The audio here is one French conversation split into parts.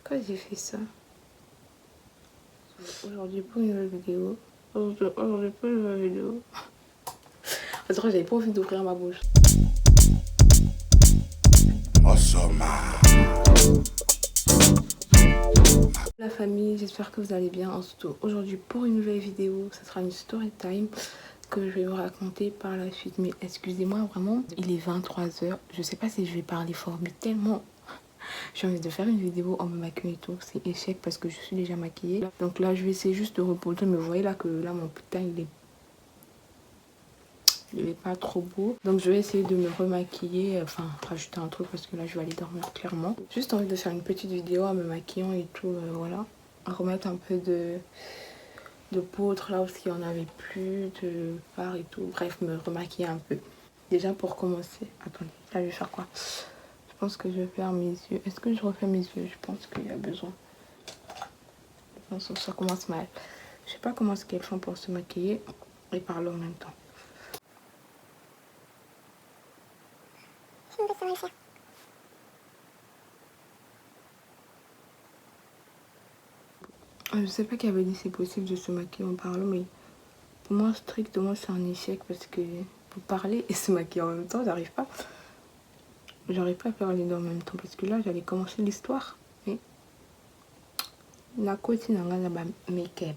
Pourquoi j'ai fait ça? Aujourd'hui pour une nouvelle vidéo. Aujourd'hui pour une nouvelle vidéo. En tout cas, j'avais pas envie d'ouvrir ma bouche. La famille, j'espère que vous allez bien. Aujourd'hui pour une nouvelle vidéo, ça sera une story time que je vais vous raconter par la suite. Mais excusez-moi vraiment, il est 23h. Je sais pas si je vais parler fort, mais tellement j'ai envie de faire une vidéo en me maquillant et tout. C'est échec parce que je suis déjà maquillée. Donc là, je vais essayer juste de reposer. Mais vous voyez là que là, mon putain, il est pas trop beau. Donc je vais essayer de me remaquiller. Enfin, rajouter un truc parce que là, je vais aller dormir clairement. Juste envie de faire une petite vidéo en me maquillant et tout. Voilà. Remettre un peu de poudre là aussi, on avait plus de fard et tout. Bref, me remaquiller un peu. Déjà pour commencer. Attendez, là, je vais faire quoi? Je pense que je vais faire mes yeux. Est-ce que je refais mes yeux? Je pense qu'il y a besoin. Je pense que ça commence mal. Je sais pas comment est-ce qu'elles font pour se maquiller et parler en même temps. Je sais pas qui avait dit c'est possible de se maquiller en parlant, mais pour moi, strictement, c'est un échec parce que pour parler et se maquiller en même temps, j'arrive pas. J'arrive pas à faire les deux en même temps parce que là, j'allais commencer l'histoire. Mais la cotine en make-up.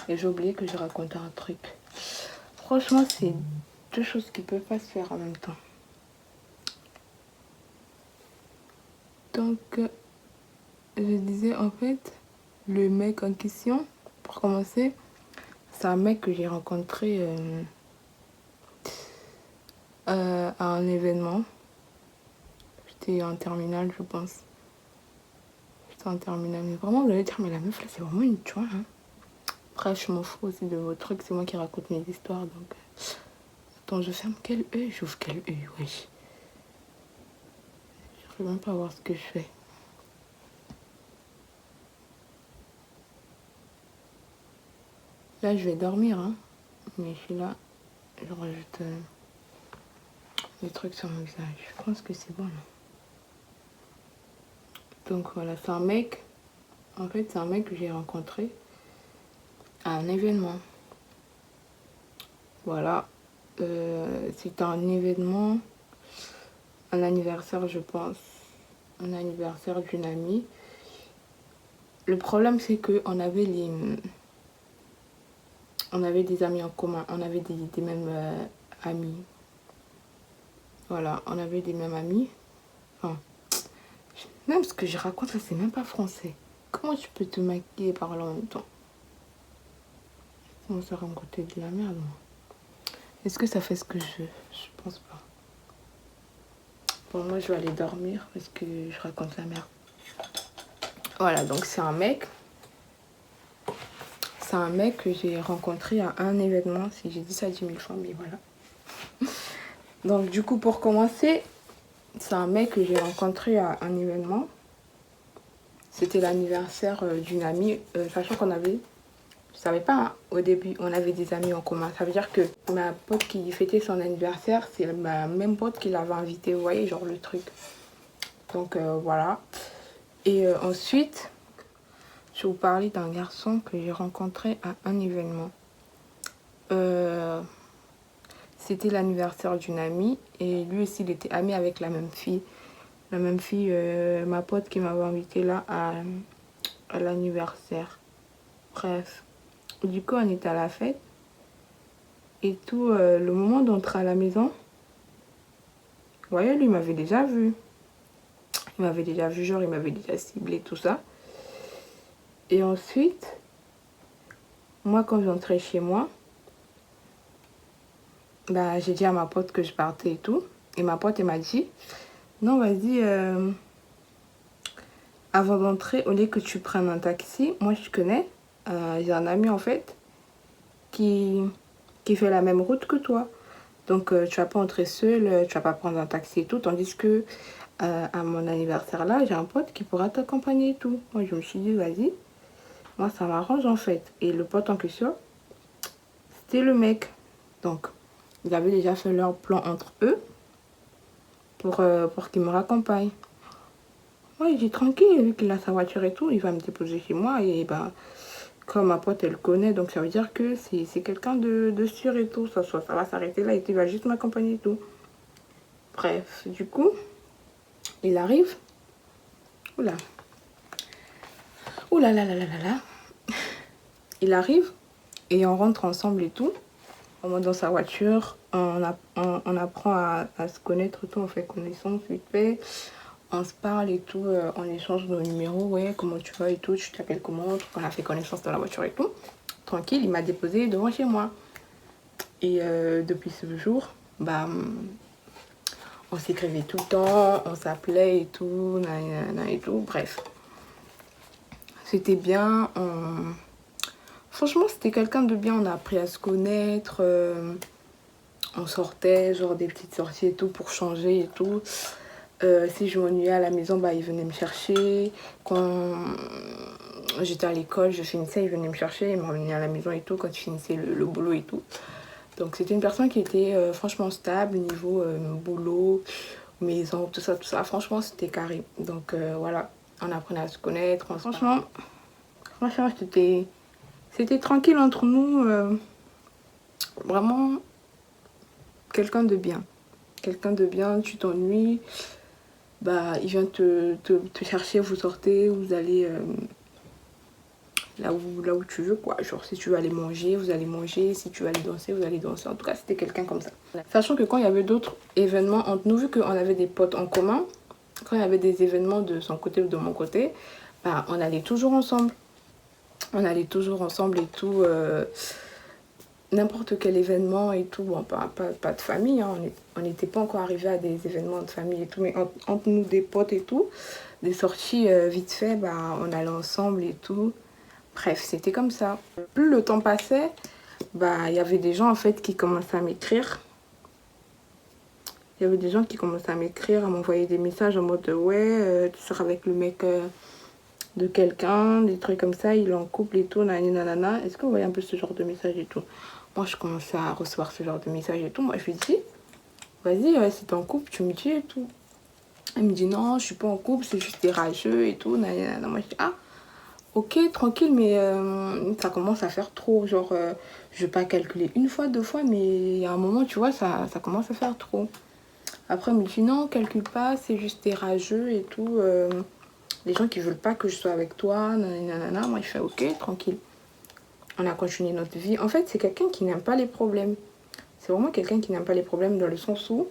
Et j'ai oublié que je racontais un truc. Franchement, c'est deux choses qui peuvent pas se faire en même temps. Donc, je disais en fait, le mec en question, pour commencer, c'est un mec que j'ai rencontré à un événement. J'étais en terminale, je pense. J'étais en terminale. Mais vraiment, vous allez dire, mais la meuf là, c'est vraiment une tueuse. Hein. Après, je m'en fous aussi de vos trucs. C'est moi qui raconte mes histoires. Donc, attends, je ferme quel œil? J'ouvre quel œil? Wesh. Je peux même pas voir ce que je fais. Là, je vais dormir, hein. Mais je suis là. Je rajoute des trucs sur mon visage. Je pense que c'est bon, là. Donc, voilà, c'est un mec. En fait, c'est un mec que j'ai rencontré à un événement. Voilà. C'était un événement, un anniversaire, je pense. Un anniversaire d'une amie. Le problème, c'est qu'on avait on avait des amis en commun. On avait des mêmes amis. Voilà, on avait des mêmes amis. Enfin, même ce que je raconte là, c'est même pas français. Comment tu peux te maquiller et parler en même temps? Comment ça raconter de la merde, moi? Est-ce que ça fait ce que je veux? Je pense pas. Bon, moi, je vais aller dormir parce que je raconte la merde. Voilà, donc c'est un mec. C'est un mec que j'ai rencontré à un événement. Si j'ai dit ça 10 000 fois, mais voilà. Donc, du coup, pour commencer, c'est un mec que j'ai rencontré à un événement. C'était l'anniversaire d'une amie. Sachant qu'on avait... Je savais pas, hein, au début, on avait des amis en commun. Ça veut dire que ma pote qui fêtait son anniversaire, c'est ma même pote qui l'avait invitée. Vous voyez, genre le truc. Donc, voilà. Et ensuite, je vais vous parler d'un garçon que j'ai rencontré à un événement. C'était l'anniversaire d'une amie. Et lui aussi, il était ami avec la même fille. La même fille, ma pote qui m'avait invitée là à l'anniversaire. Bref. Du coup, on était à la fête. Et tout, le moment d'entrer à la maison, vous voyez, lui, il m'avait déjà vu. Il m'avait déjà vu, genre, il m'avait déjà ciblé, tout ça. Et ensuite, moi, quand j'entrais chez moi, bah, j'ai dit à ma pote que je partais et tout. Et ma pote, elle m'a dit, non, vas-y, avant d'entrer, au lieu que tu prennes un taxi, moi, je connais, j'ai un ami, en fait, qui fait la même route que toi. Donc, tu vas pas entrer seule, tu vas pas prendre un taxi et tout. Tandis que à mon anniversaire là, j'ai un pote qui pourra t'accompagner et tout. Moi, je me suis dit, vas-y. Moi, ça m'arrange en fait. Et le pote en question, c'était le mec. Donc, ils avaient déjà fait leur plan entre eux pour qu'ils me raccompagnent. Ouais, il est tranquille, vu qu'il a sa voiture et tout, il va me déposer chez moi. Et bah, comme ma pote, elle connaît, donc ça veut dire que c'est quelqu'un de sûr et tout. Ça va s'arrêter là et il va juste m'accompagner et tout. Bref, du coup, il arrive. Oula. Oula là là là là là. Il arrive et on rentre ensemble et tout. On monte dans sa voiture, on apprend à se connaître et tout, on fait connaissance vite fait. On se parle et tout, on échange nos numéros, ouais, comment tu vas et tout, tu t'appelles comment, on a fait connaissance dans la voiture et tout. Tranquille, il m'a déposé devant chez moi. Et depuis ce jour, bah, on s'écrivait tout le temps, on s'appelait et tout, nanana et tout, bref. C'était bien, franchement c'était quelqu'un de bien, on a appris à se connaître, on sortait, genre des petites sorties et tout pour changer et tout. Si je m'ennuyais à la maison, bah, il venait me chercher. Quand j'étais à l'école, je finissais, il venait me chercher, il m'emmenait à la maison et tout, quand je finissais le boulot et tout. Donc c'était une personne qui était franchement stable, niveau boulot, maison, tout ça, franchement c'était carré. Donc voilà, on apprenait à se connaître. Franchement, c'était tranquille entre nous, vraiment quelqu'un de bien. Quelqu'un de bien, tu t'ennuies, bah il vient te chercher, vous sortez, vous allez là où tu veux quoi. Genre si tu veux aller manger, vous allez manger, si tu veux aller danser, vous allez danser. En tout cas c'était quelqu'un comme ça. Sachant que quand il y avait d'autres événements entre nous, vu qu'on avait des potes en commun, quand il y avait des événements de son côté ou de mon côté, bah on allait toujours ensemble. On allait toujours ensemble et tout, n'importe quel événement et tout. Bon, pas de famille, hein. On n'était pas encore arrivé à des événements de famille et tout, mais entre nous des potes et tout, des sorties vite fait, bah on allait ensemble et tout. Bref, c'était comme ça. Plus le temps passait, bah il y avait des gens en fait qui commençaient à m'écrire. Il y avait des gens qui commençaient à m'écrire, à m'envoyer des messages en mode ouais, tu seras avec le mec de quelqu'un, des trucs comme ça, il est en couple et tout, nanana. Est-ce que vous voyez un peu ce genre de message et tout? Moi, je commençais à recevoir ce genre de message et tout. Moi, je lui dis, vas-y, si t'es en couple, tu me dis et tout. Elle me dit, non, je suis pas en couple, c'est juste des rageux et tout, nanana. Moi, je dis, ah, ok, tranquille, mais ça commence à faire trop. Genre, je vais pas calculer une fois, deux fois, mais il y a un moment, tu vois, ça commence à faire trop. Après, elle me dit, non, calcule pas, c'est juste des rageux et tout. Des gens qui veulent pas que je sois avec toi, nanana. Moi, je fais, ok, tranquille. On a continué notre vie. En fait, c'est quelqu'un qui n'aime pas les problèmes. C'est vraiment quelqu'un qui n'aime pas les problèmes dans le sens où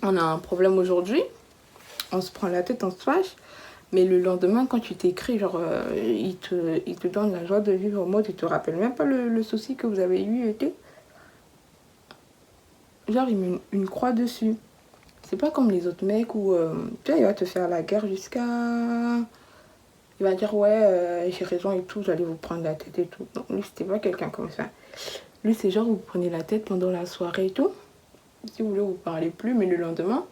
on a un problème aujourd'hui, on se prend la tête, on se fâche, mais le lendemain, quand tu t'écris, genre, il te donne la joie de vivre en mode, il te rappelle même pas le souci que vous avez eu et tout. Genre, il met une croix dessus. C'est pas comme les autres mecs où, tu vois, il va te faire la guerre jusqu'à... Il va dire, ouais, j'ai raison et tout, j'allais vous prendre la tête et tout. Non, lui, c'était pas quelqu'un comme ça. Lui, c'est genre, vous prenez la tête pendant la soirée et tout. Si vous voulez, vous parlez plus, mais le lendemain,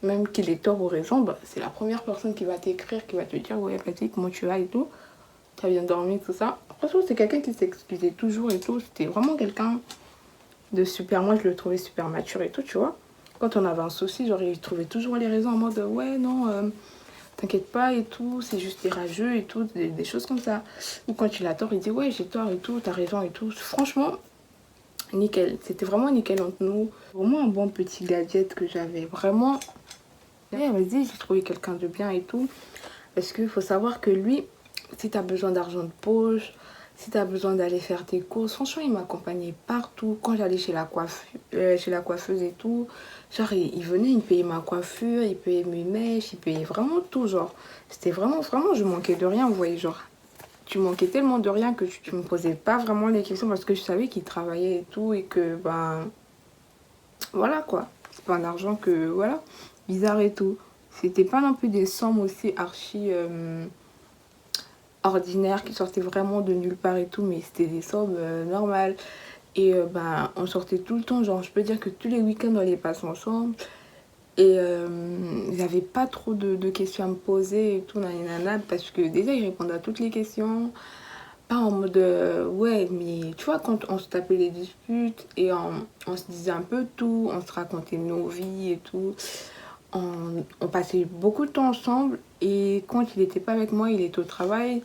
même qu'il ait tort ou raison, bah, c'est la première personne qui va t'écrire, qui va te dire, ouais, vas-y, comment tu vas et tout. T'as bien dormi, tout ça. Franchement, c'est quelqu'un qui s'excusait toujours et tout. C'était vraiment quelqu'un de super. Moi, je le trouvais super mature et tout, tu vois. Quand on avait un souci, genre, il trouvait toujours les raisons en mode, ouais, non, t'inquiète pas et tout, c'est juste des rageux et tout, des choses comme ça. Ou quand il a tort, il dit, ouais, j'ai tort et tout, t'as raison et tout. Franchement, nickel. C'était vraiment nickel entre nous. Vraiment un bon petit gadget que j'avais. Vraiment, vas-y, j'ai trouvé quelqu'un de bien et tout. Parce qu'il faut savoir que lui, si t'as besoin d'argent de poche, si t'as besoin d'aller faire tes courses, franchement, il m'accompagnait partout. Quand j'allais chez la coiffeuse et tout, genre, il venait, il me payait ma coiffure, il payait mes mèches, il payait vraiment tout, genre. C'était vraiment, je manquais de rien, vous voyez, genre. Tu manquais tellement de rien que tu me posais pas vraiment les questions parce que je savais qu'il travaillait et tout et que, ben, voilà, quoi. C'est pas un argent que, voilà, bizarre et tout. C'était pas non plus des sommes aussi archi ordinaires qui sortaient vraiment de nulle part et tout, mais c'était des sommes normales. Et ben, on sortait tout le temps, genre je peux dire que tous les week-ends on les passe ensemble. Et il n'y avait pas trop de questions à me poser et tout, nanana, parce que déjà il répondait à toutes les questions. Pas en mode ouais, mais tu vois, quand on se tapait les disputes et on se disait un peu tout, on se racontait nos vies et tout. on passait beaucoup de temps ensemble. Et quand il n'était pas avec moi, il était au travail.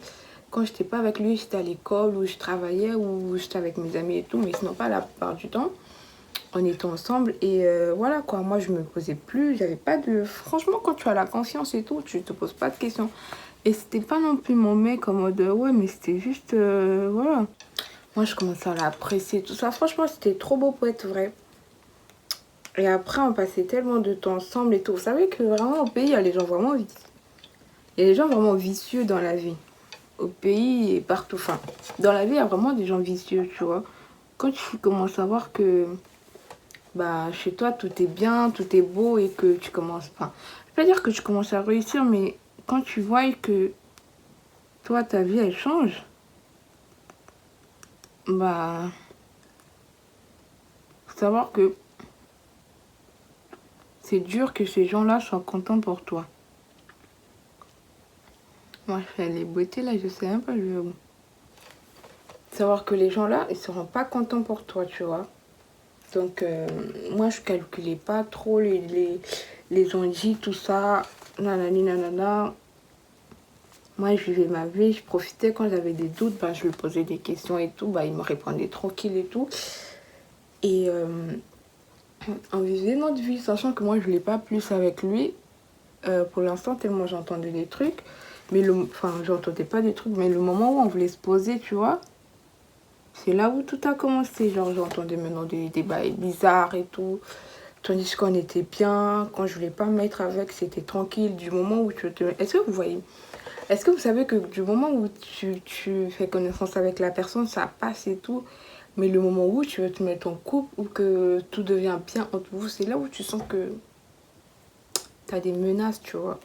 Quand j'étais pas avec lui, j'étais à l'école ou je travaillais ou j'étais avec mes amis et tout. Mais sinon pas la plupart du temps. On était ensemble et voilà quoi. Moi, je me posais plus. J'avais pas de... Franchement, quand tu as la confiance et tout, tu te poses pas de questions. Et c'était pas non plus mon mec en mode ouais, mais c'était juste voilà. Moi, je commençais à l'apprécier, tout ça. Franchement, c'était trop beau pour être vrai. Et après, on passait tellement de temps ensemble et tout. Vous savez que vraiment, au pays, il y a les gens vraiment vicieux. Il y a des gens vraiment vicieux dans la vie. Au pays et partout. Enfin, dans la vie, il y a vraiment des gens vicieux, tu vois. Quand tu commences à voir que bah, chez toi, tout est bien, tout est beau et que tu commences pas. Je vais pas dire que tu commences à réussir, mais quand tu vois que toi, ta vie, elle change, bah, faut savoir que c'est dur que ces gens-là soient contents pour toi. Moi, je fais les beautés, là, je sais même pas, je vais où. Savoir que les gens-là, ils seront pas contents pour toi, tu vois. Donc, moi, je calculais pas trop les on-dit, tout ça, nanani, nanana. Moi, je vivais ma vie, je profitais quand j'avais des doutes, bah, je lui posais des questions et tout, bah, il me répondait tranquille et tout. Et on vivait notre vie, sachant que moi, je voulais pas plus avec lui pour l'instant, tellement j'entendais des trucs. Mais enfin, j'entendais pas des trucs, mais le moment où on voulait se poser, tu vois, c'est là où tout a commencé. Genre, j'entendais maintenant des débats bizarres et tout. Tandis qu'on était bien, quand je voulais pas me mettre avec, c'était tranquille. Du moment où tu te... Est-ce que vous voyez? Est-ce que vous savez que du moment où tu fais connaissance avec la personne, ça passe et tout. Mais le moment où tu veux te mettre en couple ou que tout devient bien entre vous, c'est là où tu sens que t'as des menaces, tu vois.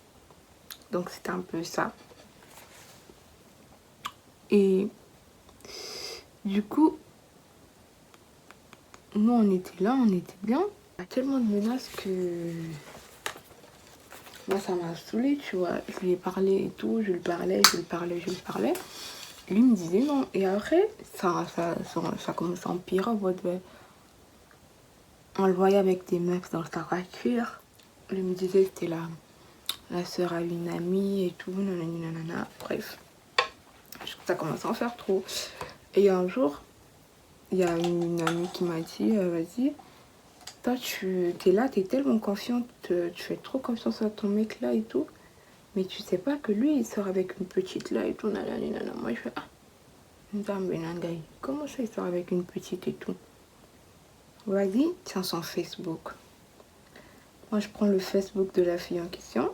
Donc c'était un peu ça. Et du coup, nous on était là, on était bien. Il y a tellement de menaces que moi ça m'a saoulée, tu vois. Je lui ai parlé et tout, je lui parlais, je lui parlais, je lui parlais. Lui me disait non. Et après, ça commence à empirer. On le voyait avec des meufs dans sa voiture. Lui me disait que c'était la sœur à une amie et tout, nanani nanana. Bref, ça commence à en faire trop. Et un jour, il y a une amie qui m'a dit vas-y, toi tu es là, tu es tellement confiante, tu fais trop confiance à ton mec là et tout. Mais tu sais pas que lui il sort avec une petite là et tout, nanani nanana. Moi je fais ah, comment ça il sort avec une petite et tout? Vas-y, tiens son Facebook. Moi je prends le Facebook de la fille en question.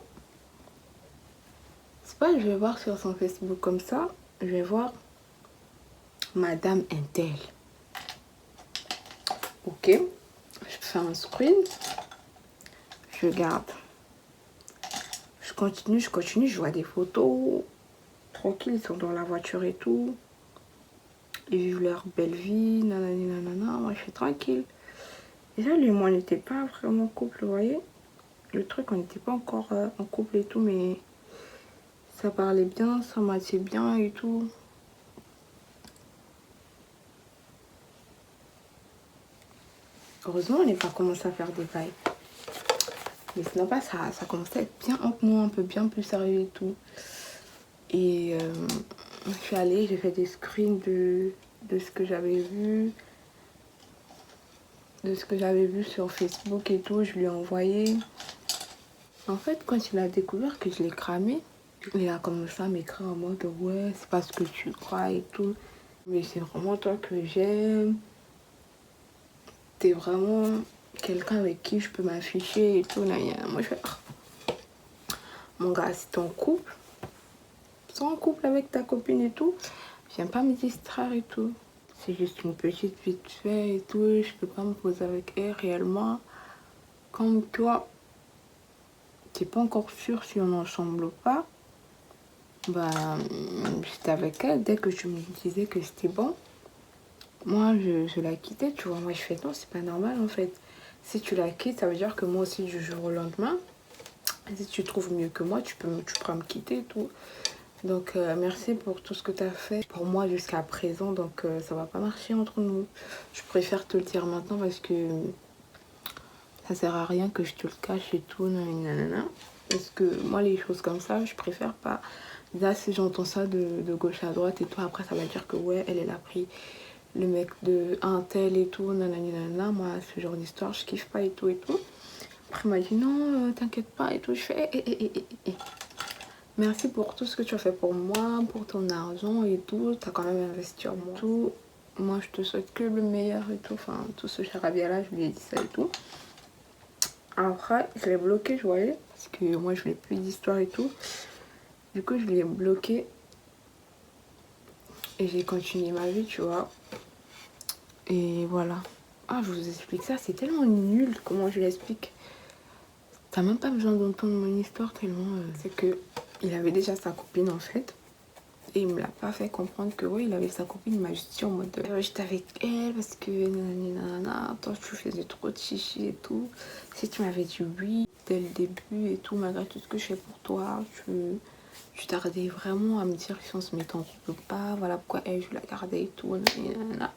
C'est pas, je vais voir sur son Facebook comme ça, je vais voir Madame Intel. Ok, je fais un screen, je garde. Je continue, je vois des photos. Tranquille, ils sont dans la voiture et tout. Ils vivent leur belle vie, nanani nanana. Moi, je suis tranquille. Déjà, lui et moi, on n'était pas vraiment en couple, vous voyez. Le truc, on n'était pas encore en couple et tout, mais ça parlait bien, ça matchait bien et tout. Heureusement, on n'est pas commencé à faire des bails. Mais sinon, pas, ça commençait à être bien entre nous, un peu bien plus sérieux et tout. Et je suis allée, j'ai fait des screens de ce que j'avais vu. De ce que j'avais vu sur Facebook et tout, je lui ai envoyé. En fait, quand il a découvert que je l'ai cramé, il a commencé à m'écrire en mode ouais, c'est pas ce que tu crois et tout. Mais c'est vraiment toi que j'aime. T'es vraiment quelqu'un avec qui je peux m'afficher et tout. Moi, je fais mon gars, si t'es en couple, en couple avec ta copine et tout, viens pas me distraire et tout. C'est juste une petite vite fait et tout. Je peux pas me poser avec elle réellement. Comme toi, t'es pas encore sûr si on est ensemble ou pas. Bah, j'étais avec elle. Dès que je me disais que c'était bon, moi, je la quittais, tu vois. Moi, je fais non, c'est pas normal en fait. Si tu la quittes, ça veut dire que moi aussi, du jour au lendemain, si tu trouves mieux que moi, tu pourras me quitter et tout. Donc, merci pour tout ce que tu as fait pour moi jusqu'à présent. Donc, ça va pas marcher entre nous. Je préfère te le dire maintenant parce que ça sert à rien que je te le cache et tout, nanana. Parce que moi, les choses comme ça, je préfère pas. Là, si j'entends ça de gauche à droite et tout, après, ça va dire que ouais, elle a pris le mec de un tel et tout, nanana. Moi, ce genre d'histoire, je kiffe pas et tout et tout. Après, il m'a dit non, t'inquiète pas et tout. Je fais merci pour tout ce que tu as fait pour moi, pour ton argent et tout. T'as quand même investi en moi. Tout. Moi, je te souhaite que le meilleur et tout. Enfin, tout ce charabia-là, je lui ai dit ça et tout. Après, je l'ai bloqué, je voyais. Parce que moi, je voulais plus d'histoire et tout. Du coup, je l'ai bloqué. Et j'ai continué ma vie, tu vois. Et voilà. Ah, je vous explique ça. C'est tellement nul comment je l'explique. T'as même pas besoin d'entendre mon histoire tellement... C'est que il avait déjà sa copine, en fait. Et il me l'a pas fait comprendre que oui, il avait sa copine. Il m'a juste dit en mode j'étais avec elle parce que nanana, toi tu faisais trop de chichi et tout. Si tu m'avais dit oui dès le début et tout, malgré tout ce que je fais pour toi, tu tardais vraiment à me dire si on se mettait en couple ou pas. Voilà pourquoi elle, je la gardais et tout. Nanana.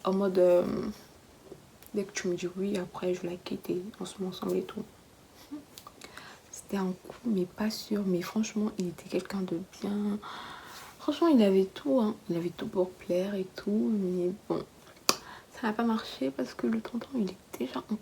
En mode dès que tu me dis oui, après je la quitte et on se met ensemble et tout. C'était un coup, mais pas sûr. Mais franchement, il était quelqu'un de bien. Franchement, il avait tout, hein. Il avait tout pour plaire et tout, mais bon, ça n'a pas marché parce que le tonton, il est déjà en